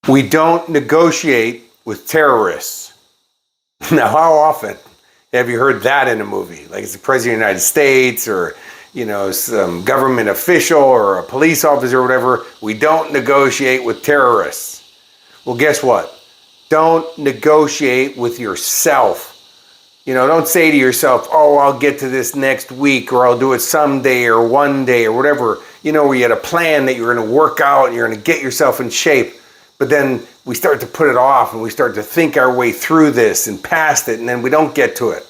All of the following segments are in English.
We don't negotiate with terrorists. Now, how often have you heard that in a movie? Like it's the President of the United States or, some government official or a police officer or whatever. We don't negotiate with terrorists. Well, guess what? Don't negotiate with yourself. Don't say to yourself, oh, I'll get to this next week or I'll do it someday or one day or whatever, where you had a plan that you're going to work out and you're going to get yourself in shape. But then we start to put it off and we start to think our way through this and past it, and then we don't get to it.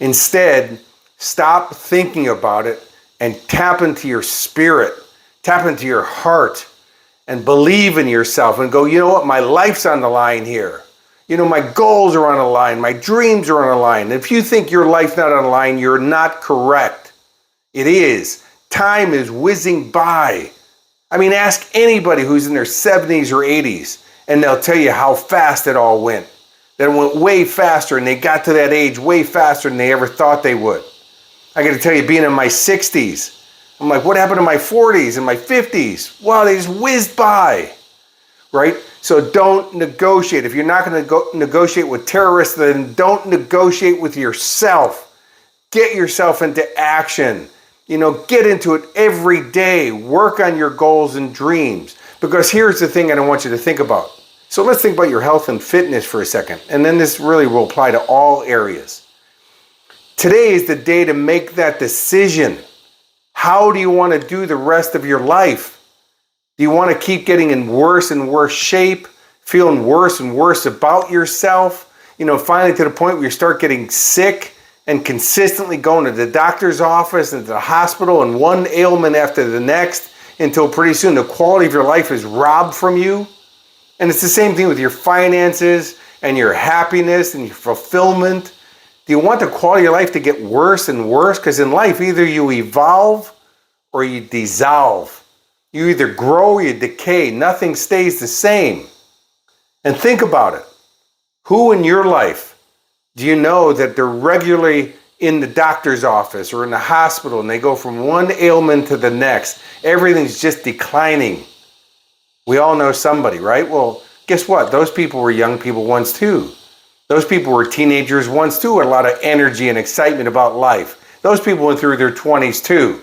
Instead, stop thinking about it and tap into your spirit, tap into your heart, and believe in yourself and go, you know what, my life's on the line here. My goals are on the line, my dreams are on the line. If you think your life's not on the line, you're not correct. It is. Time is whizzing by. Ask anybody who's in their 70s or 80s, and they'll tell you how fast it all went. That it went way faster, and they got to that age way faster than they ever thought they would. I got to tell you, being in my 60s, I'm like, what happened to my 40s and my 50s? Wow, they just whizzed by, right? So don't negotiate. If you're not going to negotiate with terrorists, then don't negotiate with yourself. Get yourself into action. Get into it every day. Work on your goals and dreams. Because here's the thing I don't want you to think about. So let's think about your health and fitness for a second. And then this really will apply to all areas. Today is the day to make that decision. How do you want to do the rest of your life? Do you want to keep getting in worse and worse shape? Feeling worse and worse about yourself? Finally to the point where you start getting sick and consistently going to the doctor's office and to the hospital and one ailment after the next until pretty soon the quality of your life is robbed from you. And it's the same thing with your finances and your happiness and your fulfillment. Do you want the quality of your life to get worse and worse? Because in life, either you evolve or you dissolve. You either grow or you decay. Nothing stays the same. And think about it. Who in your life do you know that they're regularly in the doctor's office or in the hospital and they go from one ailment to the next? Everything's just declining. We all know somebody, right? Well, guess what? Those people were young people once too. Those people were teenagers once too, with a lot of energy and excitement about life. Those people went through their 20s too.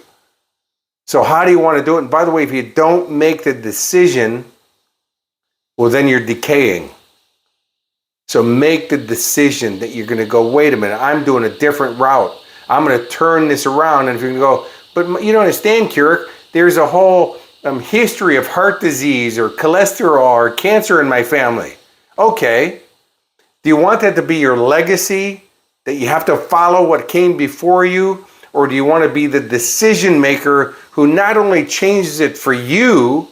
So how do you want to do it? And by the way, if you don't make the decision, well, then you're decaying. So make the decision that you're going to go, wait a minute, I'm doing a different route. I'm going to turn this around. And if you're going to go, but you don't understand, Keurig, there's a whole history of heart disease or cholesterol or cancer in my family. Okay. Do you want that to be your legacy, that you have to follow what came before you? Or do you want to be the decision maker who not only changes it for you,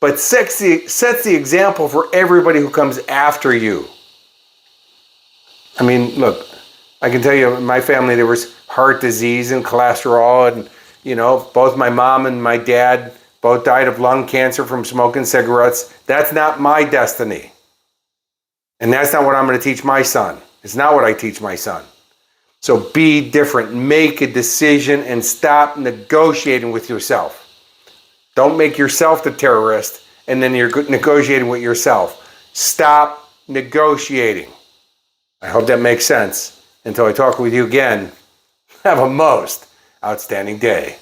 but sets the example for everybody who comes after you? Look, I can tell you in my family there was heart disease and cholesterol, and both my mom and my dad both died of lung cancer from smoking cigarettes. That's not my destiny. And that's not what I'm going to teach my son. It's not what I teach my son. So be different. Make a decision and stop negotiating with yourself. Don't make yourself the terrorist and then you're negotiating with yourself. Stop negotiating. I hope that makes sense. Until I talk with you again, have a most outstanding day.